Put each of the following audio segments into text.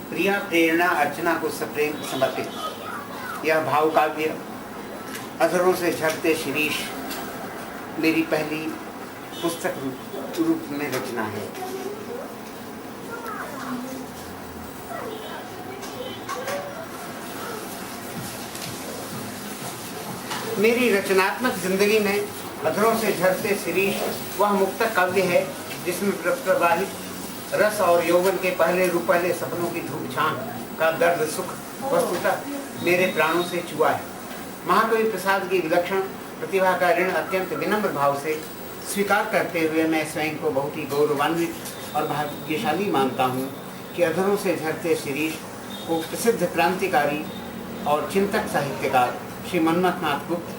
प्रिया प्रेरणा अर्चना को सप्रेम समर्पित यह भाव काव्य अधरों से झरते शिरीष मेरी पहली पुस्तक रूप में रचना है। मेरी रचनात्मक जिंदगी में अधरों से झरते शिरीष वह मुक्तक काव्य है जिसमें प्रवाहित रस और यौवन के पहले रूपहले सपनों की धूप छान का दर्द सुख वस्तुतः मेरे प्राणों से चुआ है। महाकवि प्रसाद की विलक्षण प्रतिभा का ऋण अत्यंत विनम्र भाव से स्वीकार करते हुए मैं स्वयं को बहुत ही गौरवान्वित और भाग्यशाली मानता हूँ कि अधरों से झरते शिरीष को प्रसिद्ध क्रांतिकारी और चिंतक साहित्यकार श्री मन्मथनाथ गुप्त,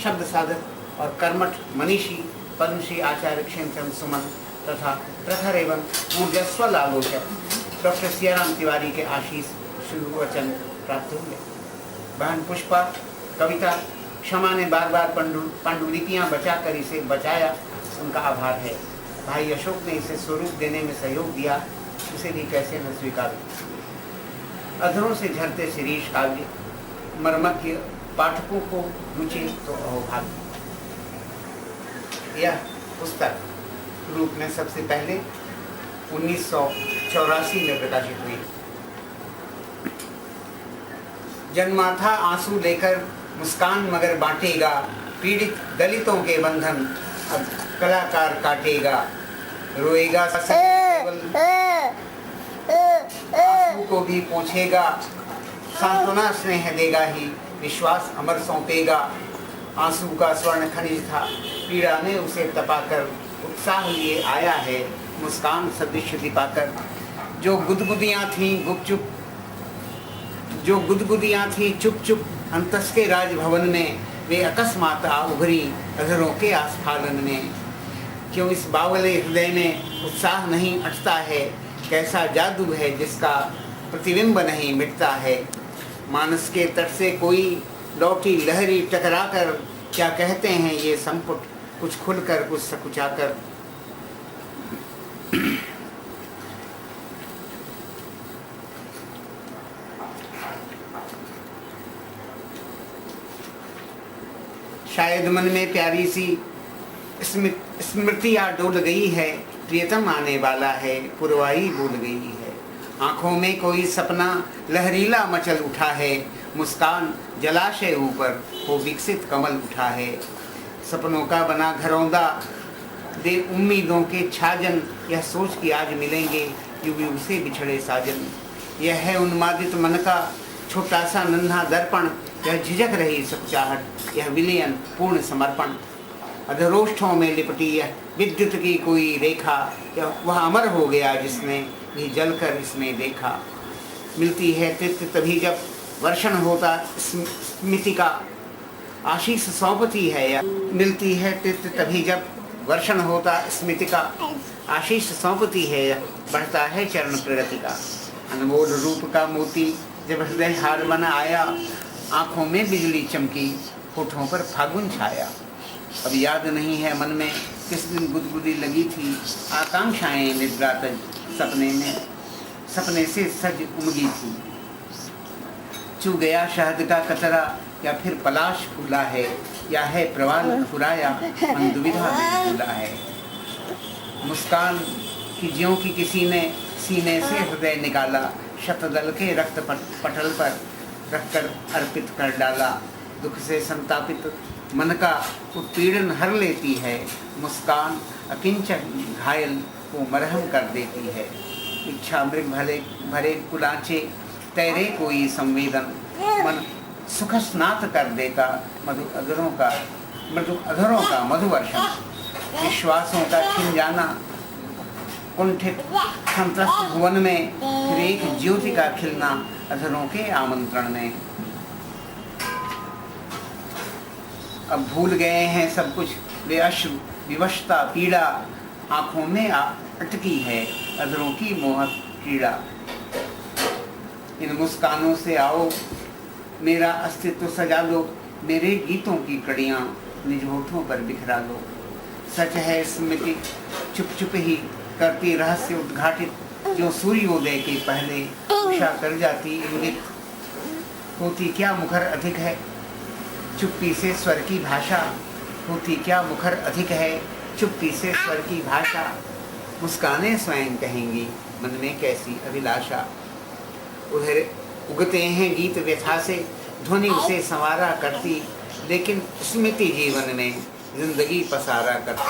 शब्द साधक और कर्मठ मनीषी पद्मश्री आचार्य क्षेमचंद सुमन तथा प्रखर एवं ऊर्जस्वल आलोचक डॉक्टर सियाराम तिवारी के आशीष शुभवचन प्राप्त हुए। बहन पुष्पा कविता क्षमा ने बार बार पांडुलिपियाँ बचाकर इसे बचाया, उनका आभार है। भाई अशोक ने इसे स्वरूप देने में सहयोग दिया, उसे भी कैसे न स्वीकार। अधरों से झरते शिरीष काव्य मर्मज्ञ पाठकों को रुचि तो अहोभाग्य। यह पुस्तक रूप में सबसे पहले 1984 में प्रकाशित हुई। जन्मा था आंसू लेकर मुस्कान मगर बांटेगा, पीड़ित दलितों के बंधन अब कलाकार काटेगा, रोएगा आंसू को भी पूछेगा, सांत्वना स्नेह देगा ही, विश्वास अमर सौंपेगा। आंसू का स्वर्ण खनिज था, पीड़ा ने उसे तपाकर उत्साह लिए आया है, मुस्कान सदृश दिपाकर। जो गुदगुदियाँ थी चुप चुप अंतस के राजभवन में, वे अकस्मात आ उभरी अधरों के आस्फालन में। क्यों इस बावले हृदय में उत्साह नहीं अटता है, कैसा जादू है जिसका प्रतिबिंब नहीं मिटता है। मानस के तट से कोई लौटी लहरी टकराकर, क्या कहते हैं ये संपुट, कुछ खुलकर कुछ सकुचाकर। शायद मन में प्यारी सी स्मृतियाँ डोल गई है, प्रियतम आने वाला है, पुरवाई बोल गई है। आँखों में कोई सपना लहरीला मचल उठा है, मुस्कान जलाशय ऊपर वो विकसित कमल उठा है। सपनों का बना घरौंदा दे उम्मीदों के छाजन, यह सोच कि आज मिलेंगे युग युग से बिछड़े साजन। यह है उन्मादित मन का छोटा सा नन्हा दर्पण, यह झिझक रही सच्चाहट, यह विलयन पूर्ण समर्पण। अधरोष्ठों में लिपटी यह विद्युत की कोई रेखा, यह वह अमर हो गया जिसने भी जलकर इसमें देखा। मिलती है तृप्ति तभी जब वर्षण होता स्मृति का, आशीष सौंपती है यह। मिलती है तृप्ति तभी जब वर्षण होता स्मृति का, आशीष सौंपती है यह, बढ़ता है चरण प्रगति का। अनमोल रूप का मोती जब हृदय हार बना आया, आँखों में बिजली चमकी, होठों पर फागुन छाया। अब याद नहीं है मन में किस दिन गुदगुदी लगी थी, आकांक्षाएं निद्रा तज सपने से सज उमगी थी। चू गया शहद का कतरा, या फिर पलाश फूला है, या है प्रवाल फुराया मन दुविधा में फूला है। मुस्कान की ज्यों की किसी ने सीने से हृदय निकाला, शतदल के रक्त पटल पर रखकर अर्पित कर डाला। दुख से संतापित मन का उत्पीड़न हर लेती है, मुस्कान अकिंचन घायल को मरहम कर देती है। इच्छा मृग भरे कुलाचे तैरे कोई संवेदन, मन सुख स्नात कर देता मधु अधरों का मधुवर्षण। विश्वासों का छिन जाना कुंठित संतस्त भुवन में, फिर एक ज्योति का खिलना अधरों के आमंत्रण में। अब भूल गए हैं सब कुछ वे अश्रु विवशता पीड़ा, आँखों में अटकी है अधरों की मोहक क्रीड़ा। इन मुस्कानों से आओ मेरा अस्तित्व सजा लो, मेरे गीतों की कड़ियाँ निज होठों पर बिखरा लो। सच है स्मृति चुप चुप ही करती रहस्य उद्घाटित, जो सूर्योदय के पहले प्रतीक्षा कर जाती इंगित, होती क्या मुखर अधिक है चुप्पी से स्वर की भाषा, होती क्या मुखर अधिक है चुप्पी से स्वर की भाषा। मुस्काने स्वयं कहेंगी मन में कैसी अभिलाषा, उधर उगते हैं गीत व्यथा से ध्वनि उसे संवारा करती, लेकिन स्मृति जीवन में जिंदगी पसारा करती।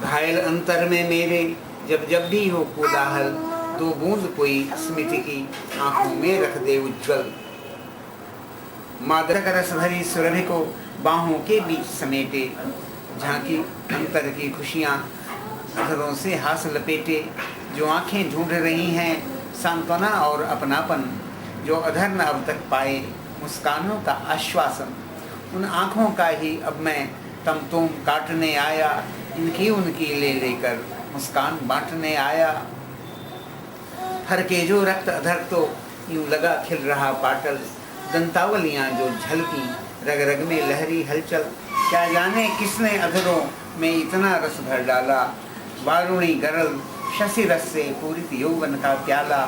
घायल अंतर में मेरे जब जब भी हो कोलाहल, दो बूंद कोई स्मृति की आंखों में रख दे उज्जवल। मादक रस भरी सुरभि को बाहों के बीच समेटे, झांकी अंतर की खुशियां अधरों से हाथ लपेटे। जो आंखें ढूंढ रही हैं सांत्वना और अपनापन, जो अधर न अब तक पाए मुस्कानों का आश्वासन, उन आँखों का ही अब मैं तमतोम काटने आया। इनकी उनकी ले लेकर मुस्कान बांटने आया। फरके जो रक्त अधर तो यूं लगा खिल रहा पाटल, दंतावलियां जो झलकी रग रग में लहरी हलचल। क्या जाने किसने अधरों में इतना रस भर डाला, वारुणी गरल शशि रस से पूरित यौवन का प्याला।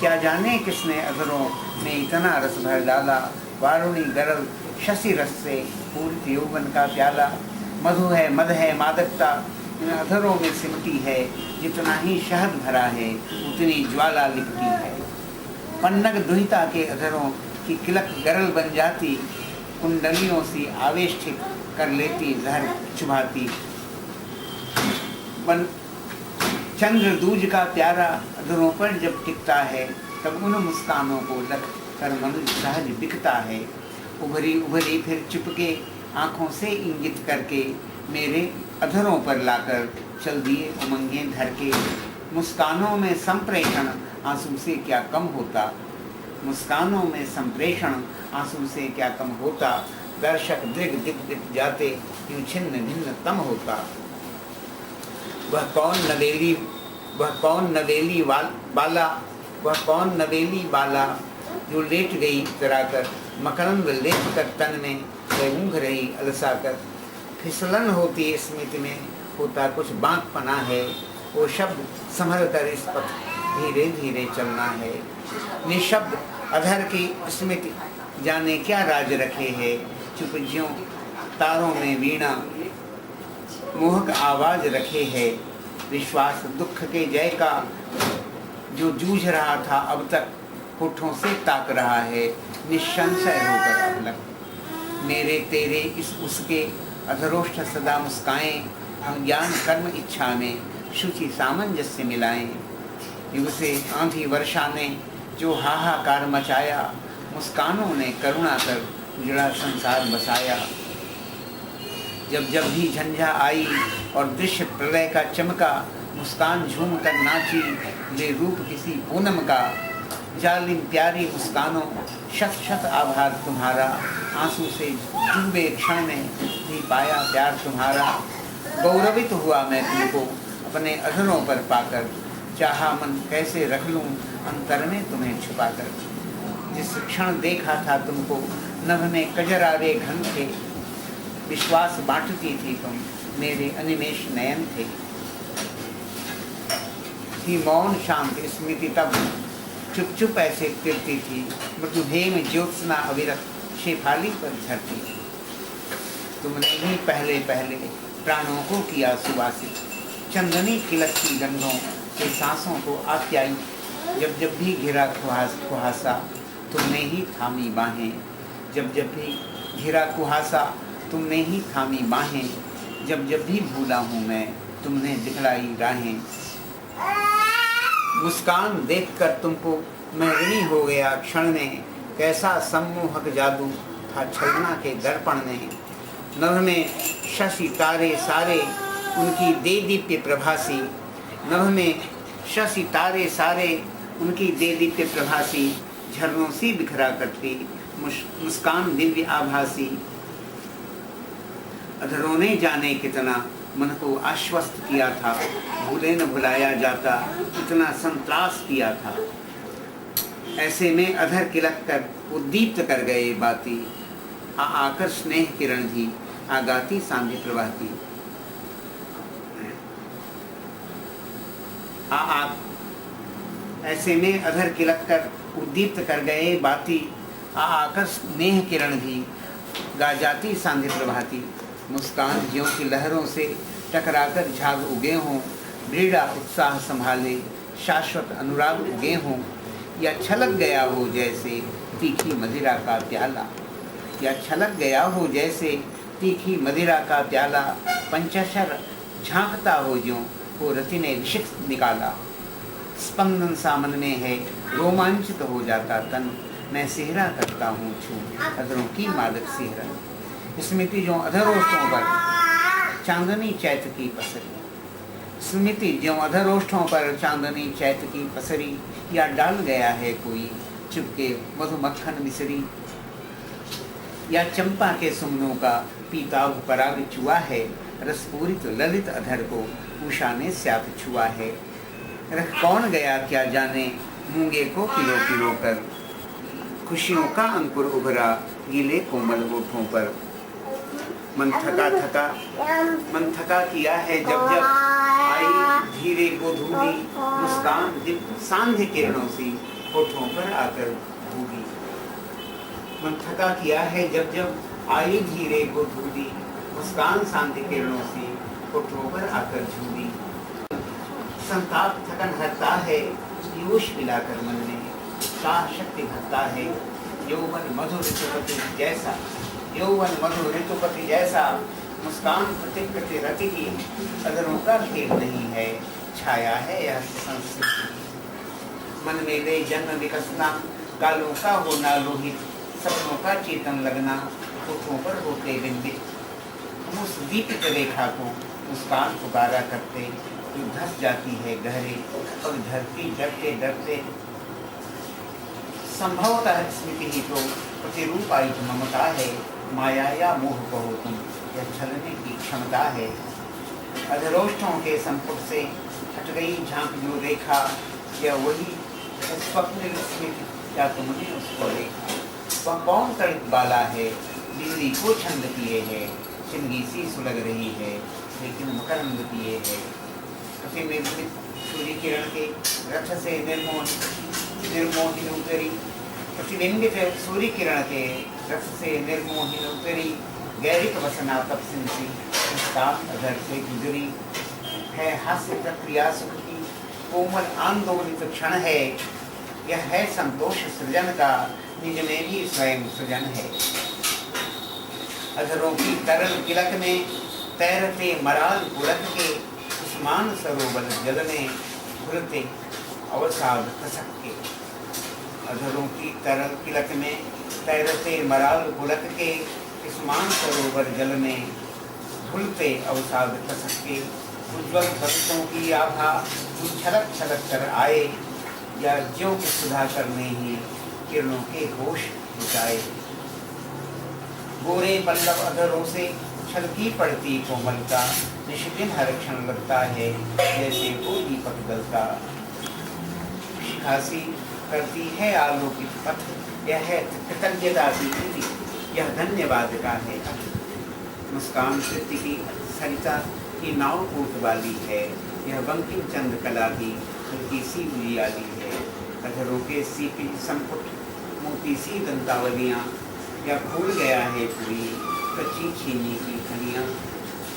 क्या जाने किसने अधरों में इतना रस भर डाला, वारुणी गरल शशि रस से पूरित यौवन का प्याला। मधु है मद है मादकता इन अधरों में सिमटी है, जितना ही शहद भरा है उतनी ज्वाला लिपटी है। पन्नग दुहिता के अधरों की किलक गरल बन जाती, कुंडलियों सी आवेष्टित कर लेती जहर चुभाती। चंद्र दूज का प्यारा अधरों पर जब टिकता है, तब उन मुस्कानों को लग कर मनुष्य सहज बिकता है। उभरी उभरी फिर चुपके आँखों से इंगित करके, मेरे अधरों पर लाकर चल दिए उमंगे धर के। मुस्कानों में संप्रेषण आंसू से क्या कम होता, मुस्कानों में संप्रेषण आंसू से क्या कम होता। दर्शक दृग दिग दिग जाते यूं छिन्न भिन्न तम होता। वह कौन नवेली बाला, वह कौन नवेली बाला, जो लेट गई कराकर मकरंद लेप कर तन में, वह ऊँघ रही अलसा कर। फिसलन होती स्मृति में होता कुछ बांकपना है, वो शब्द संभल कर इस पथ धीरे धीरे चलना है। निशब्द अधर की स्मृति जाने क्या राज रखे है, चुप ज्यों तारों में वीणा मोहक आवाज रखे है। विश्वास दुख के जय का जो जूझ रहा था अब तक होठों से ताक रहा है, निसंशय होकर अब लग। मेरे तेरे इस उसके अधरोष्ठ सदा मुस्काएं, हम ज्ञान कर्म इच्छा में शुचि सामंजस्य मिलाएं। युग से आंधी वर्षा ने जो हाहाकार मचाया, मुस्कानों ने करुणा कर उजड़ा संसार बसाया। जब जब भी झंझा आई और दृश्य प्रलय का चमका, मुस्कान झूम कर नाची ले रूप किसी पूनम का। जालिम प्यारी मुस्कानों शत शत आभार तुम्हारा, आंसू से डूबे क्षण में भी पाया प्यार तुम्हारा। गौरवित हुआ मैं तुमको अपने अधरों पर पाकर, चाहा मन कैसे रख लूं अंतर में तुम्हें छुपाकर। जिस क्षण देखा था तुमको नभ में कजरारे घन थे, विश्वास बांटती थी तुम मेरे अनिमेष नयन थे। थी मौन शांत स्मृति तब चुप चुप ऐसे तिरती थी, मृदुहेम ज्योत्सना अविरत शेफाली पर झरती। तुमने ही पहले पहले प्राणों को किया सुवासित, चंदनी किलक की गंधों के सांसों को आप्यायी। जब जब भी घिरा कुहासा तुमने ही थामी बाहें, जब जब भी घिरा कुहासा तुमने ही थामी बाहें। जब जब भी भूला हूँ मैं तुमने दिखलाई राहें। मुस्कान देखकर तुमको मैं ऋणी हो गया क्षण में, कैसा सम्मोहक जादू था छलना के दर्पण में। नभ में शशि तारे सारे उनकी दे दीप्य प्रभासी, नभ में शशि तारे सारे उनकी दे दीप्य प्रभासी। झरनों सी बिखरा करती मुस्कान दिव्य आभासी। अधरों ने जाने कितना मन को आश्वस्त किया था, भूले न भुलाया जाता इतना संत्रास किया था। ऐसे में अधर किलक कर उद्दीप्त कर गए बाती, आकर स्नेह किरण भी आगाती सांध्य प्रभाती। ऐसे में अधर किलक कर उद्दीप्त कर गए बाती, आकर्ष नेह किरण भी गा जाती सांध्य प्रभाती। मुस्कान ज्यों की लहरों से टकराकर झाग उगे हों, दृढ़ उत्साह संभाले शाश्वत अनुराग उगे हों, या छलक गया हो जैसे तीखी मदिरा का प्याला, या छलक गया हो जैसे तीखी मदिरा का प्याला, पंचशर झांकता हो ज्यों हो रति ने विशिक निकाला। स्पंदन सामन में है रोमांचित हो जाता तन, मैं सेहरा करता हूँ छू अधरों की मादक सेहरा। स्मृति जो अधरोष्ठों पर चांदनी चैत की पसरी, स्मृति जो अधरोष्ठों पर चांदनी चैत की पसरी, या डाल गया है कोई चुपके मधुमक्खन मिसरी, या चंपा के सुमनों का पीताभ पराग चुआ है, रसपूरित ललित अधर को उषा ने स्याप छुआ है। रख कौन गया क्या जाने मूंगे को पिलो पिलो कर, खुशियों का अंकुर उभरा गीले कोमल होठों पर। मन थका किया है जब जब आई धीरे गोधूली, मुस्कान सांध्य किरणों सी होठों पर आकर भूली। मन थका किया है जब जब आई धीरे गोधूली, मुस्कान सांध्य किरणों सी होठों पर आकर झूली। संताप थकन हरता है पीयूष पिलाकर मन में, शाह शक्ति भरता है यौवन मधुर ऋतुपति जैसा, यौवन मधुर ऋतुपति जैसा। मुस्कान प्रतिकृति रति की अधरों का खेल नहीं है, छाया है यह संस्कृति। मन में ले जन्म विकसना, गालों का होना लोहित, सपनों का चेतन लगना, होठों पर होते बिंबित। हम उस दीपित रेखा को मुस्कान पुकारा करते, जो धस जाती है गहरे और धरती डरते डरते। संभवतः स्मृति ही तो प्रतिरूपायित ममता है, माया या मोह कहो तुम, यह छलने की क्षमता है। अधरोष्ठों के संपुट से हट गई झांक जो रेखा, यह वही स्वप्न स्मृति, क्या तुमने उसको देखा। वह कौन तड़ित बाला है, बिजली को छंद किए है, चिंगी सी सुलग रही है, लेकिन मकरंद पिए है। प्रतिबिंबित सूर्य किरण के रथ से निर्मोहिन उतरी, प्रतिबिंबित सूर्य किरण के रथ से निर्मोहिन उतरी, गैरिक वसना तप सिंसी मुस्कान अधर से गुजरी। है हास्य प्रक्रिया सुख की कोमल आंदोलित क्षण है, यह है संतोष सृजन का, निज में भी स्वयं सृजन है। अधरों की तरल किलक में तैरते मराल पुलक के, उस्मान सरोवर जल में घुलते अवसाद कसक के। अधरों की तरल किलक में तैरते मराल पुलक के, उस्मान सरोवर जल में घुलते अवसाद कसक के। उज्ज्वल भक्तों की आभा छलक छलक कर आए, या ज्यों की सुधा करने ही किरणों के होश बुझाए। गोरे पल्लव अधरों से छलकी पड़ती कोमलता, निष्दिन हर क्षण लगता है जैसे वो दीपक जलता। शिखासी करती है आलोकित पथ, यह है कृतज्ञता की रीति, यह धन्यवाद का है। मुस्कान कृति की सरिता की नाव कूट वाली है, यह बंकिम चंद्र कला की हल्की सी उजियाली है। अधरों के सीपी संपुट मोती सी दंतावलियाँ, या भूल गया है पूरी कच्ची छीनी की खनियाँ।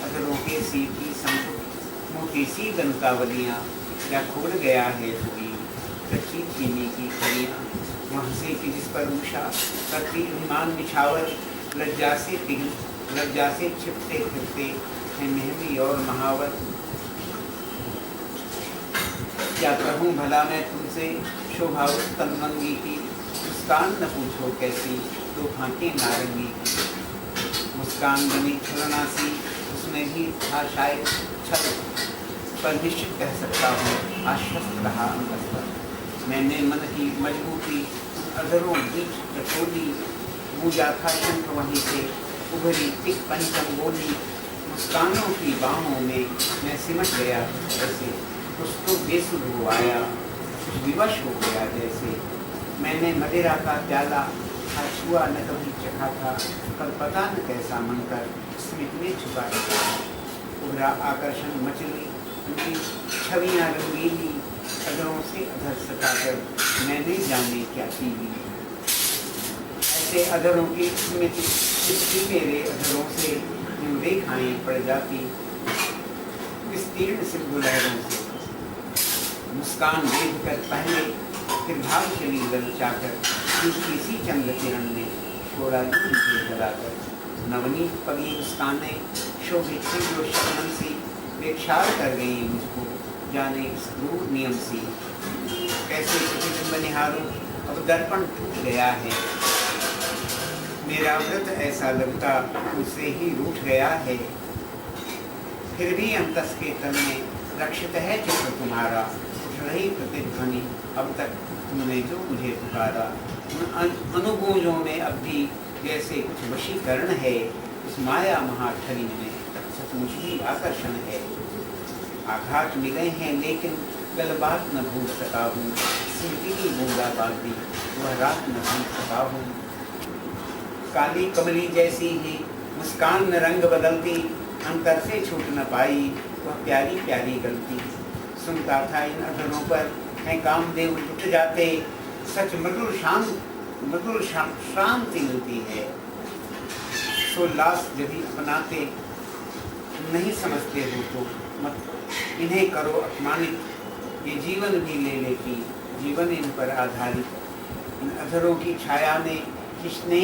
अधरों के सीपी संपुट मोती सी दंतावलियाँ, या भूल गया है पूरी कच्ची छीनी की खनियाँ। वहाँ से कि जिस पर उषा करती अभिमान निछावर, लज्जा से छिपते फिरते हैं मेहंदी और महावर। क्या कहूँ भला मैं तुमसे शोभा उस तनमंगी की, मुस्कान न पूछो कैसी दो फांके नारंगी की। मुस्कान बनी छलना सी उसमें भी था शायद छल, पर निश्चित कह सकता हूँ आश्वस्त रहा अंतस्तर। मैंने मन की मजबूती अधरों बीच टटोली, पूजा था शंख वहीं से उभरी एक पंचम बोली। मुस्कानों की बाहों में मैं सिमट गया जैसे, कुछ तो बेसुध हो आया, कुछ विवश हो गया जैसे। मैंने मदिरा का प्याला छुआ न कभी चखा था, पर पता न कैसा मनकर स्मृति में छुपा रखा। उभरा आकर्षण मचली उनकी छवियाँ रंगीली, अधरों से अधर सटा नसीबी। ऐसे अधरों की स्मृति मेरे अधरों से यूं रेखाएं पड़ जाती विस्तीर्ण सिंधु लहरों से। मुस्कान देख कर पहले फिर भाग चली ललचाकर, किसी चंद्र किरण ने छोड़ा मुझे जलाकर। नवनीत पगी मुस्कानें शोभित थी जो शबनम सी, बेक्षार कर गई मुझको जाने इस क्रूर नियम सी। कैसे प्रतिबिंब निहारूं अब दर्पण टूट गया है, मेरा व्रत ऐसा लगता मुझसे ही रूठ गया है। फिर भी अंतस के तल में रक्षित है चित्र तुम्हारा, रही प्रतिध्वनि अब तक तुमने जो मुझे पुकारा। अनुगूंजों में अब भी जैसे कुछ वशीकरण है, उस माया महाठरी में सचमुच ही आकर्षण है। आघात मिले हैं लेकिन गल बात न भूल सका हूँ, स्मृति की बूंदा बांधी वह रात न भूल सका हूँ। काली कमली जैसी ही मुस्कान न रंग बदलती, अंतर से छूट न पाई वह प्यारी प्यारी गलती। सुनता था इन अधरों पर मैं कामदेव उठ जाते, सच मधुर शांति मिलती है। सोल्लास यदि अपनाते नहीं समझते हो तो मत इन्हें करो अपमानित, ये जीवन भी ले लेती जीवन इन पर आधारित। इन अधरों की छाया में किसने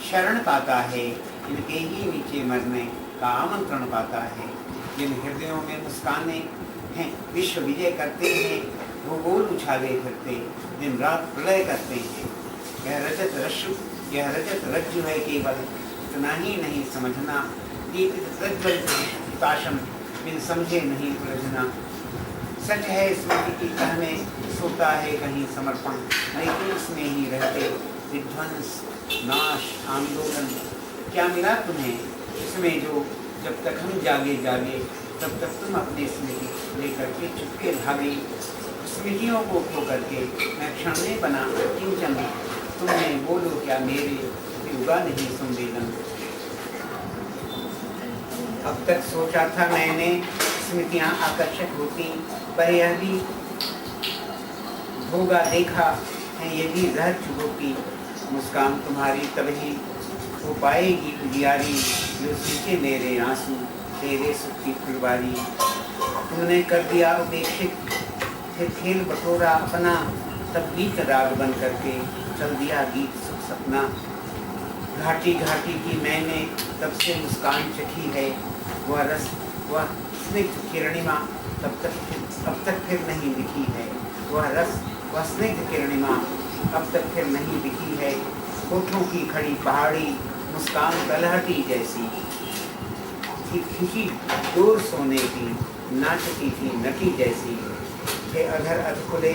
शरण पाता है, इनके ही नीचे मरने का आमंत्रण पाता है। जिन हृदयों में मुस्काने हैं विश्व विजय करते हैं, वो गोल उछाले फिरते दिन रात प्रलय करते हैं। यह रजत रज्जु है केवल, इतना ही नहीं समझना, दीपित प्रज्वलित बिन समझे नहीं उलझना। सच है स्मृति की तह में सोता है कहीं समर्पण, लेकिन इसमें ही रहते विध्वंस नाश आंदोलन। क्या मिला तुम्हें इसमें जो जब तक हम जागे तब तक तुम अपनी स्मृति लेकर के चुपके भागे। स्मृतियों को खो करके मैं क्षण में बना किंचन, तुमने बोलो क्या मेरे युगा नहीं संवेदन। अब तक सोचा था मैंने स्मृतियाँ आकर्षक होती, पर यह भी होगा देखा है ये भी रह चुकी। मुस्कान तुम्हारी तभी हो पाएगी उजियारी, जो सींचे मेरे आंसू तेरे सुख की फुलवारी। तुमने कर दिया उपेक्षित फिर खेल बटोरा अपना, तब गीत राग बन करके चल दिया गीत सुख सपना। घाटी घाटी की मैंने तब से मुस्कान चखी है, वह रस वह स्निग्ध किरणिमा अब तक फिर नहीं दिखी है। वह रस वह स्निग्ध किरणिमा अब तक फिर नहीं दिखी है। होठों की खड़ी पहाड़ी मुस्कान तलहटी जैसी खिंची दूर सोने की नाचती थी नटी जैसी। थे अधर खुले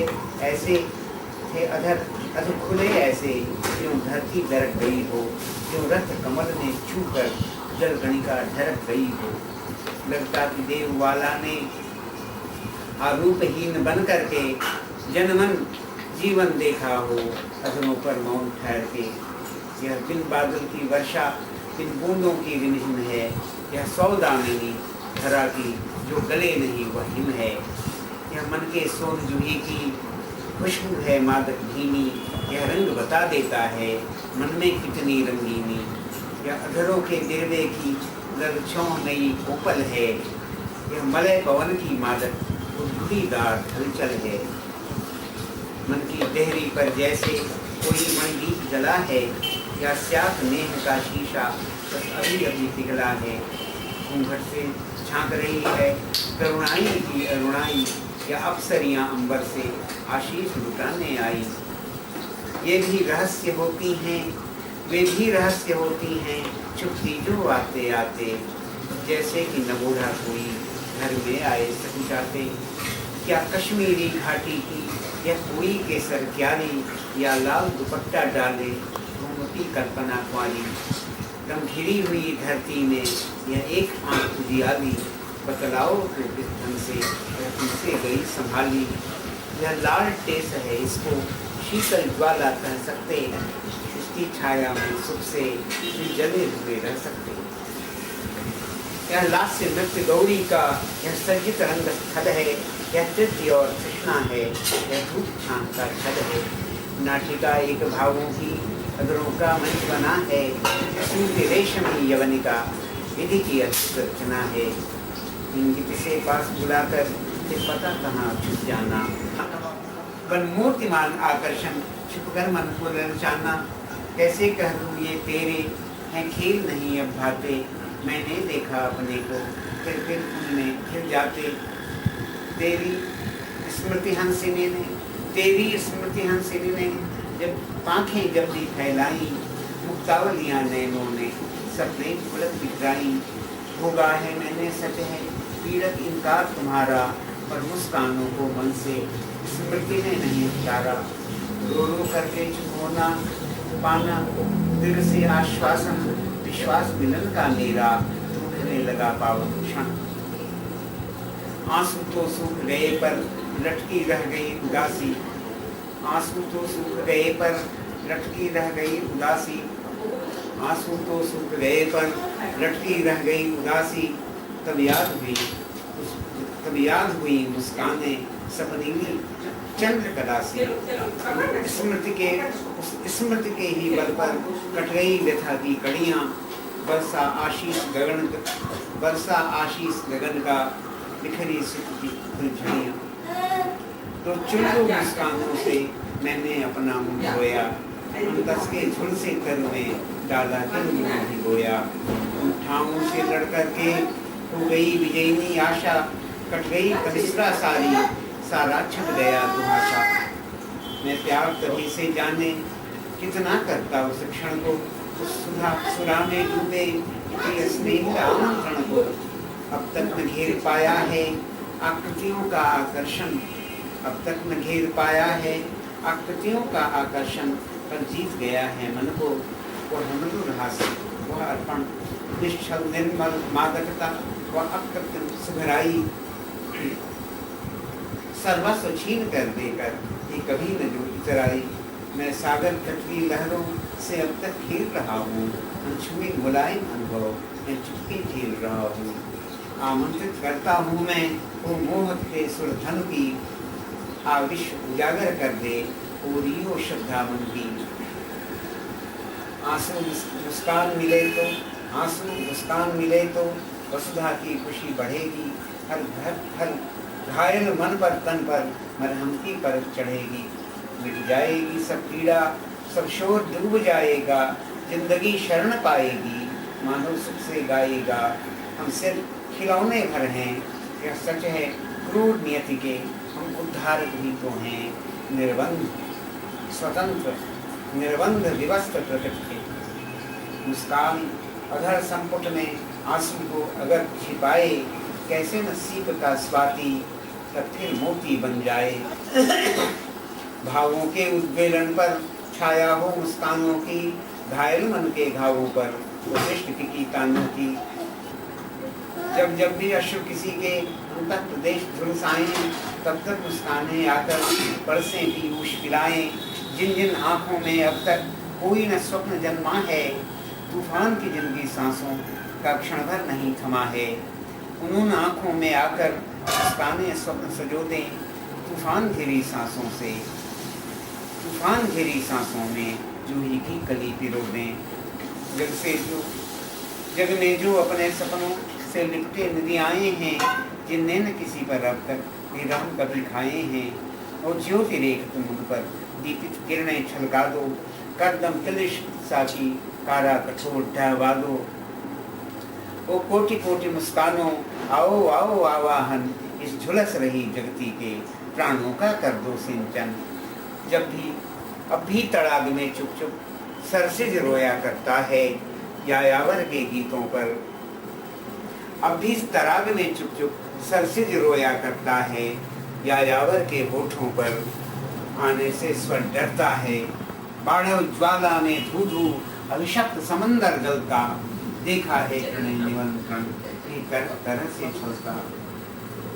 ऐसे क्यों धरती दरक गई हो, क्यों रथ कमल ने छूकर जल गणिका ढरक गई हो। लगता कि देव वाला ने आरूपहीन बन करके जनमन जीवन देखा हो, अधरों पर मौन ठहर के। यह बिन बादल की वर्षा बिन बूंदों की रिमझिम है, यह सौदा नहीं धरा की जो गले नहीं वह हिम है। यह मन के सोन जूही की खुशबू है मादक धीमी, यह रंग बता देता है मन में कितनी रंगीनी। यह अधरों के दिरवे की ललछों नई कोपल है, यह मलय पवन की मादक उद्भुरीदार हलचल है। मन की देहरी पर जैसे कोई मणिदीप जला है, या स्यात नेह का शीशा बस अभी अभी पिघला है। घूंघट से झांक रही है करुणाई की अरुणाई, या अप्सरियाँ अंबर से आशीष लुटाने आई। ये भी रहस्य होती हैं वे भी रहस्य होती हैं, छुपती जो आते आते, जैसे कि न बूढ़ा कोई घर में आए सकुचाते। क्या कश्मीरी घाटी की या कोई केसर क्यारी, या लाल दुपट्टा डाले घूमती कल्पना कुआरी। गंभीरी हुई धरती में यह एक आंख उजियाली, बतलाओ तो किस ढंग से यह तुमसे गई संभाली। यह लाल टेस है इसको शीतल ज्वाला कह सकते हैं, इसकी छाया में सुख से जले हुए रह सकते। यह लास्य नृत्य गौरी का यह सज्जित रंग स्थल है, यह तृप्ति और तृष्णा है, यह धूप छान का छल है। नाटिका एक भावों की अधरों का मंच बना है, सूर्य रेशमी यवनिका विधि की अर्चना है। इंगित से पास बुलाकर फिर पता कहाँ छुप जाना, बन मूर्तिमान आकर्षण छुपकर मन को ललचाना। कैसे कह दूँ ये तेरे हैं खेल नहीं अब भाते, मैंने देखा अपने को फिर उनमें खिल जाते। तेरी स्मृति हंसिनी ने जब आँखें जब भी फैलाई, मुक्तावलियाँ नैनों ने सपने उलट बिखराई। होगा है मैंने सच है पीड़क इनकार तुम्हारा, पर मुस्कानों को मन से स्मृति ने नहीं उतारा। रो रो करके चुप होना पाना, दिल से आश्वासन विश्वास मिलन का मेरा, टूटने लगा पावन क्षण। आंसू तो सूख गए पर लटकी रह गई उदासी, आंसू तो सूख गए पर लटकी रह गई उदासी, आंसू तो सूख गए पर लटकी रह गई उदासी। तब याद हुई मुस्काने सपनीली चंद्र कलासी। स्मृति के ही बल पर कट गई व्यथा की कड़ियाँ, बरसा आशीष गगन का बिखरी सुख की फुलझड़ियाँ। तो चुल्लू मुस्कानों से मैंने अपना मुँह धोया, दस के झुलसे कर में डाला दिल में भिगोया। उन ठावों से लड़ करके हो गई विजयनी आशा, कट गई कलिस्रा सारी, सारा छप गया दुहासा। मैं प्यार तभी से जाने कितना करता उस क्षण को, उस सुरा में डूबे स्नेह का आमंत्रण को। अब तक न घेर पाया है आकृतियों का आकर्षण, अब तक न घेर पाया है आकृतियों का आकर्षण, पर जीत गया है मन को वह मधुर हास्य, वह अर्पण निश्चल निर्मल मादकता, वह अकृत्रिम सुघराई। सर्वस्व छीन कर देकर ये कभी न जो इतराई। मैं सागर तट की लहरों से अब तक खेल रहा हूँ, अनछुए मुलायम अनुभव मैं चुपके झेल रहा हूँ। आमंत्रित करता हूँ मैं वो मोह के सुरधन की, आ विश्व उजागर कर दे पूरी हो श्रद्धा मन की। आंसू मुस्कान मिले तो वसुधा की खुशी बढ़ेगी, हर घायल मन पर तन पर मरहम की परत चढ़ेगी। मिट जाएगी सब पीड़ा, सब शोर डूब जाएगा, जिंदगी शरण पाएगी, मानो सुख से गाएगा। हम सिर्फ खिलौने भर हैं, यह सच है क्रूर नियति के, हम उद्धारक भी तो हैं, निर्बंध स्वतंत्र निर्बंध विवस्त प्रकृति के। मुस्कान अधर संपुट में आंसू को अगर छिपाए, कैसे नसीब का स्वाति तब फिर मोती बन जाए। भावों के उद्वेलन पर छाया हो मुस्कानों की, घायल मन के घावों पर विशिष्ट की तानों की। जब भी अश्रु किसी के अंतः प्रदेश झुलसाएं, तब तक मुस्काने आकर बरसें पीयूष पिलाएं। जिन आँखों में अब तक कोई न स्वप्न जन्मा है, तूफान की जिनकी सांसों का क्षण भर नहीं थमा है, उन आँखों में आकर मुस्काने स्वप्न सजो दें। तूफान घेरी सांसों में जूही की कली पिरो दें। जग में जो अपने सपनों से लिपटे नदी आए हैं, जिनने न किसी पर अब तक विरह कभी खाए हैं, और ज्योति रेख तुम उन पर दीपित किरणें छलका दो, करदम तिलिश साकी कारा कठोर ठहवा दो। ओ कोटि कोटि मुस्कानों आओ आओ आवाहन, इस झुलस रही जगती के प्राणों का कर दो सिंचन। अब भी तड़ाग में चुप चुप सरसिज रोया करता है, यायावर के गीतों पर। अब भी तड़ाग में चुप चुप सरसिज रोया करता है, यायावर के होठों पर आने से स्वर डरता है। बाढ़ ज्वाला में धू धू अभिशप्त समंदर जलता, देखा है निमंत्रण तरह से छलता।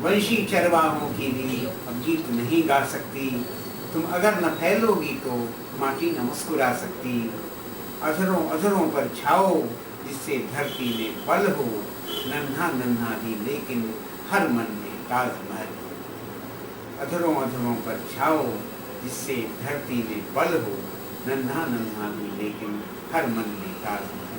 वंशी चरवाहों की भी अब गीत नहीं गा सकती, तुम अगर न फैलोगी तो माटी न मुस्कुरा सकती। अधरों पर छाओ जिससे धरती में बल हो, नन्हा नन्हा भी लेकिन हर मन में ताजमहल। अधरों पर छाओ जिससे धरती में बल हो, नन्हा नन्हा भी लेकिन हर मन में ताल हो।